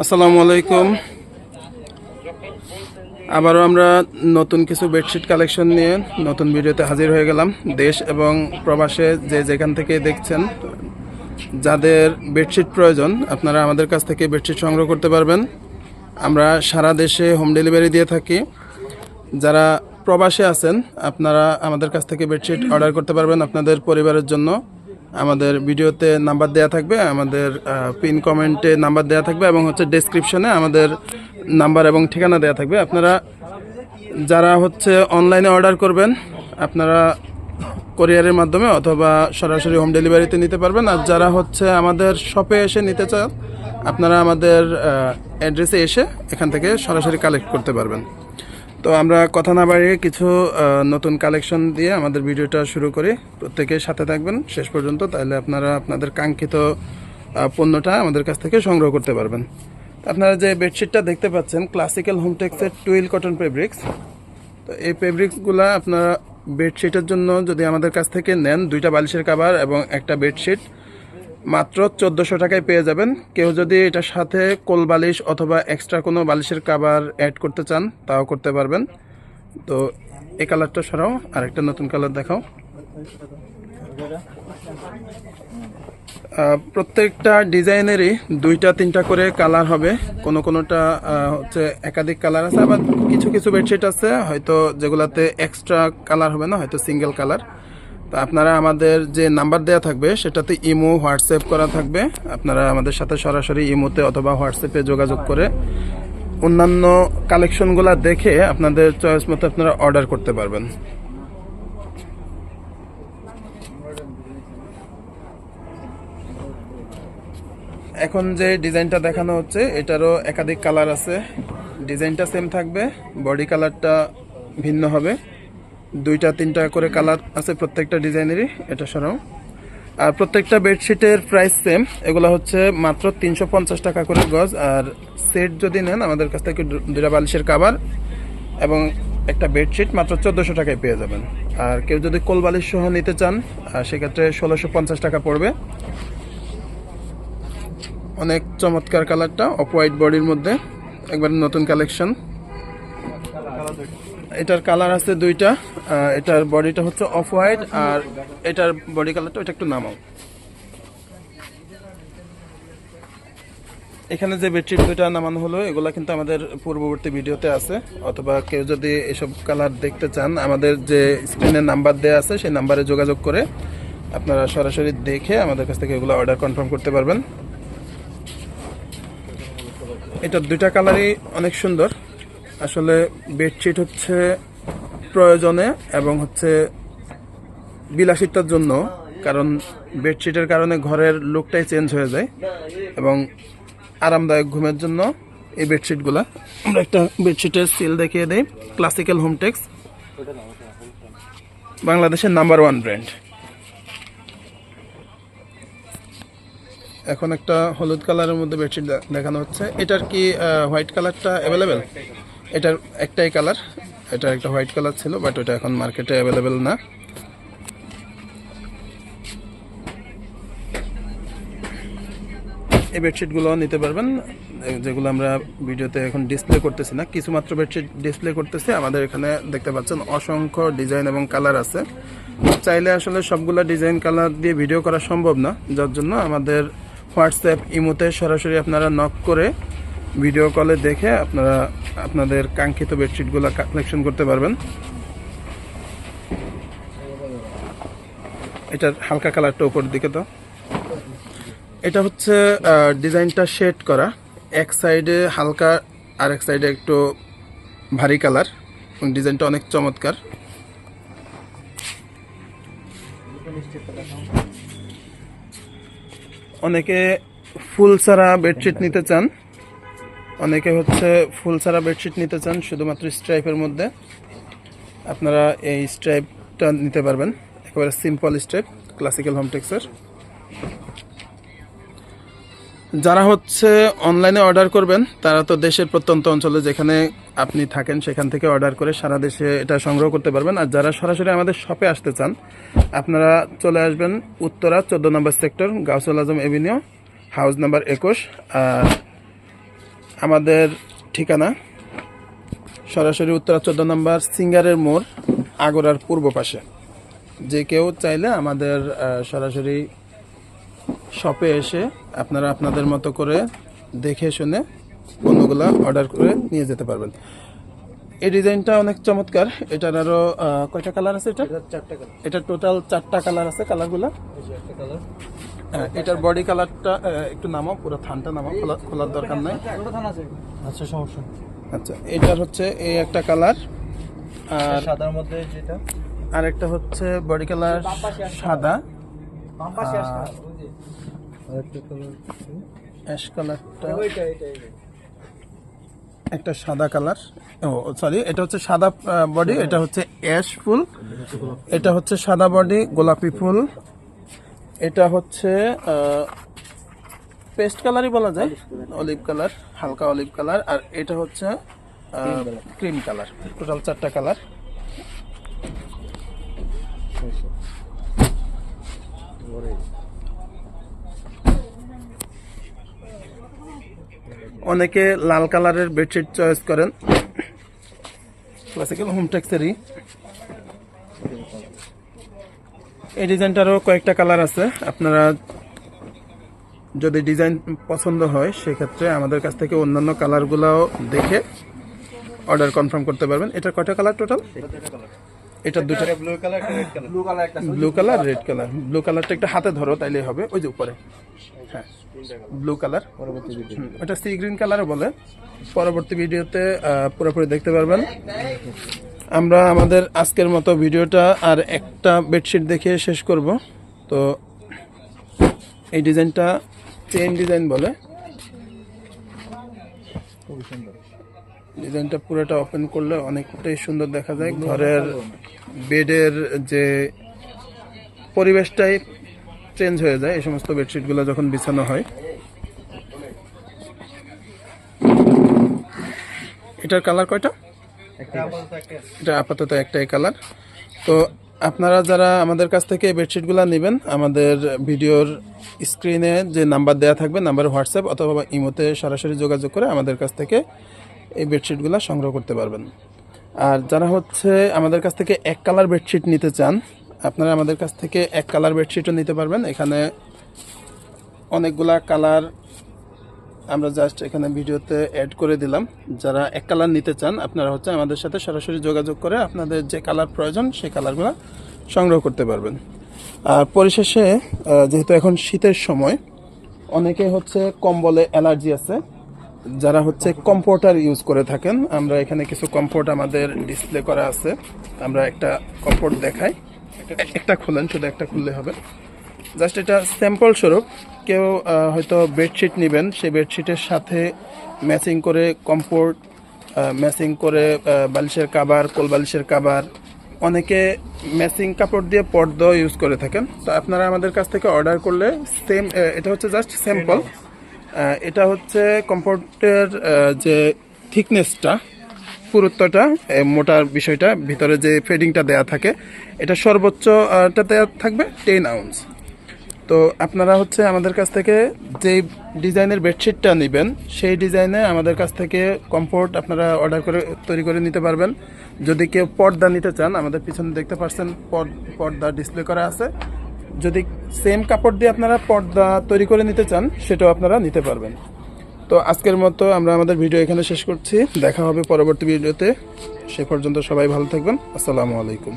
আসসালামু আলাইকুম। আবারও আমরা নতুন কিছু বেডশিট কালেকশন নিয়ে নতুন ভিডিওতে হাজির হয়ে গেলাম। দেশ এবং প্রবাসে যে যেখান থেকে দেখছেন, যাদের বেডশিট প্রয়োজন আপনারা আমাদের কাছ থেকে বেডশিট সংগ্রহ করতে পারবেন। আমরা সারা দেশে হোম ডেলিভারি দিয়ে থাকি। যারা প্রবাসে আছেন আপনারা আমাদের কাছ থেকে বেডশিট অর্ডার করতে পারবেন আপনাদের পরিবারের জন্য। আমাদের ভিডিওতে নাম্বার দেওয়া থাকবে, আমাদের পিন কমেন্টে নাম্বার দেওয়া থাকবে এবং ডেসক্রিপশনে আমাদের নাম্বার এবং ঠিকানা দেওয়া থাকবে। আপনারা যারা অনলাইনে অর্ডার করবেন আপনারা কোরিয়ারের মাধ্যমে অথবা সরাসরি হোম ডেলিভারিতে নিতে পারবেন। আর যারা আমাদের শপে এসে নিতে চান আপনারা আমাদের অ্যাড্রেসে এসে এখান থেকে সরাসরি কালেক্ট করতে পারবেন। তো আমরা কথা না বাড়িয়ে কিছু নতুন কালেকশন দিয়ে আমাদের ভিডিওটা শুরু করি। প্রত্যেকের সাথে থাকবেন শেষ পর্যন্ত, তাহলে আপনারা আপনাদের কাঙ্ক্ষিত পণ্যটা আমাদের কাছ থেকে সংগ্রহ করতে পারবেন। আপনারা যে বেডশিটটা দেখতে পাচ্ছেন ক্লাসিক্যাল হোমটেক্সের টুইল কটন ফেব্রিক্স। তো এই ফেব্রিক্সগুলো আপনারা বেডশিটের জন্য যদি আমাদের কাছ থেকে নেন, 2টা বালিশের কভার এবং একটা বেডশিট মাত্র 1400 টাকায় পেয়ে যাবেন। কেউ যদি এটার সাথে কোল বালিশ অথবা এক্সট্রা কোনো বালিশের কভার অ্যাড করতে চান তাও করতে পারবেন। তো এই কালারটা সরাও, আর একটা নতুন কালার দেখাও। প্রত্যেকটা ডিজাইনেরই 2টা-3টা করে কালার হবে। কোনোটা একাধিক কালার আছে, আবার কিছু কিছু বেডশিট আছে হয়তো যেগুলাতে এক্সট্রা কালার হবে না, হয়তো সিঙ্গেল কালার। তো আপনারা আমাদের যে নাম্বার দেওয়া থাকবে সেটাতে ইমো হোয়াটসঅ্যাপ করা থাকবে। আপনারা আমাদের সাথে সরাসরি ইমোতে অথবা হোয়াটসঅ্যাপে যোগাযোগ করে অন্যান্য কালেকশনগুলো দেখে আপনাদের চয়েস মতো আপনারা অর্ডার করতে পারবেন। এখন যে ডিজাইনটা দেখানো হচ্ছে এটারও একাধিক কালার আছে। ডিজাইনটা সেম থাকবে, বডি কালারটা ভিন্ন হবে। 2টা-3টা করে কালার আছে প্রত্যেকটা ডিজাইনেরই। এটা সরাও। আর প্রত্যেকটা বেডশিটের প্রাইস সেম। এগুলো মাত্র 350 টাকা করে গজ। আর সেট যদি নেন আমাদের কাছ থেকে 2টা বালিশের কভার এবং একটা বেডশিট মাত্র 1400 টাকায় পেয়ে যাবেন। আর কেউ যদি কোল বালিশ সহ নিতে চান সেক্ষেত্রে 1650 টাকা পড়বে। অনেক চমৎকার কালারটা, অফ হোয়াইট বডির মধ্যে, একবার নতুন কালেকশন। এটার কালার আছে 2টা। এটার বডিটা অফ হোয়াইট আর এটার বডি কালারটা ওইটা একটু নামাও। এখানে যে বেডশিট 2টা নামানো হলো এগুলা কিন্তু আমাদের পূর্ববর্তী ভিডিওতে আছে, অথবা কেউ যদি এসব কালার দেখতে চান আমাদের যে স্ক্রিনে নাম্বার দেওয়া আছে সেই নাম্বারে যোগাযোগ করে আপনারা সরাসরি দেখে আমাদের কাছ থেকে এগুলো অর্ডার কনফার্ম করতে পারবেন। এটার 2টা কালারই অনেক সুন্দর। আসলে বেডশিট প্রয়োজনে এবং বিলাসিতার জন্য, কারণ বেডশিটের কারণে ঘরের লুকটাই চেঞ্জ হয়ে যায় এবং আরামদায়ক ঘুমের জন্য এই বেডশিটগুলা। আমরা একটা বেডশিটের সিল দেখিয়ে দেই। ক্লাসিক্যাল হোমটেক্স, বাংলাদেশের নাম্বার 1 ব্র্যান্ড। এখন একটা হলুদ কালারের মধ্যে বেডশিট দেখানো হচ্ছে। এটার কি হোয়াইট কালারটা অ্যাভেলেবেল? এটার একটাই কালার, এটা একটা হোয়াইট কালার ছিল, বাট ওটা এখন মার্কেটে অ্যাভেলেবেল না। এই বেডশিটগুলো নিতে পারবেন, যেগুলো আমরা ভিডিওতে এখন ডিসপ্লে করতেছি না, কিছু মাত্র বেডশিট ডিসপ্লে করতেছি। আমাদের এখানে দেখতে পাচ্ছেন অসংখ্য ডিজাইন এবং কালার আছে। চাইলে আসলে সবগুলো ডিজাইন কালার দিয়ে ভিডিও করা সম্ভব না, যার জন্য আমাদের হোয়াটসঅ্যাপ ইমোতে সরাসরি আপনারা নক করে ভিডিও কলে দেখে আপনারা আপনাদের কাঙ্ক্ষিত বেডশিটগুলো কালেকশন করতে পারবেন। এটার হালকা কালারটা উপর দিকে। তো এটা ডিজাইনটা শেড করা, এক সাইডে হালকা আর এক সাইডে একটু ভারী কালার, এবং ডিজাইনটা অনেক চমৎকার। অনেকে ফুল ছাড়া বেডশিট নিতে চান, অনেকে ফুল ছাড়া বেডশিট নিতে চান শুধুমাত্র স্ট্রাইপের মধ্যে। আপনারা এই স্ট্রাইপটা নিতে পারবেন, একেবারে সিম্পল স্ট্রাইপ ক্লাসিক্যাল হোমটেক্সের। যারা অনলাইনে অর্ডার করবেন তারা তো দেশের প্রত্যন্ত অঞ্চলে যেখানে আপনি থাকেন সেখান থেকে অর্ডার করে সারা দেশে এটা সংগ্রহ করতে পারবেন। আর যারা সরাসরি আমাদের শপে আসতে চান আপনারা চলে আসবেন উত্তরা 14 নম্বর সেক্টর, গাউসুল আজম এভিনিউ, হাউস নাম্বার 21। আর আমাদের ঠিকানা সরাসরি উত্তরা 14 নম্বর সিঙ্গারের মোড়, আগরার পূর্ব পাশে। যে কেউ চাইলে আমাদের সরাসরি শপে এসে আপনারা আপনাদের মতো করে দেখে শুনে পণ্যগুলো অর্ডার করে নিয়ে যেতে পারবেন। এই ডিজাইনটা অনেক চমৎকার। এটার আরো কয়টা কালার আছে? এটা টোটাল 4টা কালার আছে। কালারগুলো এটার বডি কালারটা একটু নামাও, পুরো থানটা নামাও, খোলার দরকার নাই। আচ্ছা, সমস্যা। আচ্ছা, এটার হচ্ছে এই একটা কালার, আর সাদার মধ্যে যেটা, আর একটা হচ্ছে বডি কালার সাদা, আরেকটা কালার অ্যাশ কালারটা, একটা সাদা কালার। ও সরি, এটা হচ্ছে সাদা বডি, এটা হচ্ছে অ্যাশ ফুল, এটা হচ্ছে সাদা বডি গোলাপি ফুল, এটা হচ্ছে পেস্ট কালারই বলা যায়, অলিভ কালার, হালকা অলিভ কালার, আর এটা হচ্ছে ক্রিম কালার। টোটাল 4টা কালার। অনেকে লাল কালারের বেডশিট চয়েস করেন, ক্লাসিক্যাল হোমটেক্সেরই। এই ডিজাইনটারও কয়েকটা কালার আছে। আপনারা যদি ডিজাইন পছন্দ হয় সেক্ষেত্রে আমাদের কাছ থেকে অন্যান্য কালারগুলোও দেখে অর্ডার কনফার্ম করতে পারবেন। এটা কয়টা কালার টোটাল? এটা দুটো, ব্লু কালার, একটা রেড কালার। ব্লু কালার একটা, blue colour, red colour. Blue কালারটা একটু হাতে ধরো, তাইলেই হবে। ওই যে উপরে, হ্যাঁ, ব্লু কালার। পরবর্তী ভিডিও এটা সি গ্রিন কালারও বলে। পরবর্তী ভিডিওতে পুরোপুরি দেখতে পারবেন। আমরা আমাদের আজকের মতো ভিডিওটা আর একটা বেডশিট দেখে শেষ করব। তো এই ডিজাইনটা চেইন ডিজাইন বলে। খুবই সুন্দর। ডিজাইনটা পুরোটা ওপেন করলে অনেকটাই সুন্দর দেখা যায়। ঘরের বেডের যে পরিবেশটাই চেঞ্জ হয়ে যায় এই সমস্ত বেডশিটগুলো যখন বিছানো হয়। এটার কালার কয়টা? এটা আপাতত একটাই কালার। তো আপনারা যারা আমাদের কাছ থেকে এই বেডশিটগুলো নেবেন, আমাদের ভিডিওর স্ক্রিনে যে নাম্বার দেওয়া থাকবে, নাম্বারে হোয়াটসঅ্যাপ অথবা ইমোতে সরাসরি যোগাযোগ করে আমাদের কাছ থেকে এই বেডশিটগুলো সংগ্রহ করতে পারবেন। আর যারা হচ্ছে আমাদের কাছ থেকে এক কালার বেডশিট নিতে চান, আপনারা আমাদের কাছ থেকে এক কালার বেডশিটও নিতে পারবেন। এখানে অনেকগুলা কালার আমরা জাস্ট এখানে ভিডিওতে অ্যাড করে দিলাম। যারা এক কালার নিতে চান আপনারা হচ্ছে আমাদের সাথে সরাসরি যোগাযোগ করে আপনাদের যে কালার প্রয়োজন সেই কালারগুলো সংগ্রহ করতে পারবেন। আর পরিশেষে যেহেতু এখন শীতের সময়, অনেকে হচ্ছে কম্বলে অ্যালার্জি আছে, যারা হচ্ছে কমফোর্টার ইউজ করে থাকেন, আমরা এখানে কিছু কমফোর্ট আমাদের ডিসপ্লে করা আছে। আমরা একটা কমফোর্ট দেখাই। একটা খুলেন, শুধু একটা খুললে হবে। জাস্ট এটা স্যাম্পল স্বরূপ। কেউ হয়তো বেডশিট নেবেন, সেই বেডশিটের সাথে ম্যাচিং করে কমফোর্ট, ম্যাচিং করে বালিশের কাভার, কোল বালিশের কাভার, অনেকে ম্যাচিং কাপড় দিয়ে পর্দা ইউজ করে থাকেন। তো আপনারা আমাদের কাছ থেকে অর্ডার করলে সেম, এটা হচ্ছে জাস্ট স্যাম্পল। এটা হচ্ছে কমফোর্টের যে থিকনেসটা, পুরুত্বটা, মোটার বিষয়টা, ভিতরে যে ফেডিংটা দেয়া থাকে, এটা সর্বোচ্চটা দেওয়া থাকবে 10 আউন্স। তো আপনারা হচ্ছে আমাদের কাছ থেকে যেই ডিজাইনের বেডশিটটা নেবেন সেই ডিজাইনে আমাদের কাছ থেকে কমফোর্ট আপনারা অর্ডার করে তৈরি করে নিতে পারবেন। যদি কেউ পর্দা নিতে চান, আমাদের পিছনে দেখতে পাচ্ছেন পর্দা ডিসপ্লে করা আছে। যদি সেম কাপড় দিয়ে আপনারা পর্দা তৈরি করে নিতে চান, সেটাও আপনারা নিতে পারবেন। তো আজকের মতো আমরা আমাদের ভিডিও এখানে শেষ করছি। দেখা হবে পরবর্তী ভিডিওতে। সে পর্যন্ত সবাই ভালো থাকবেন। আসসালামু আলাইকুম।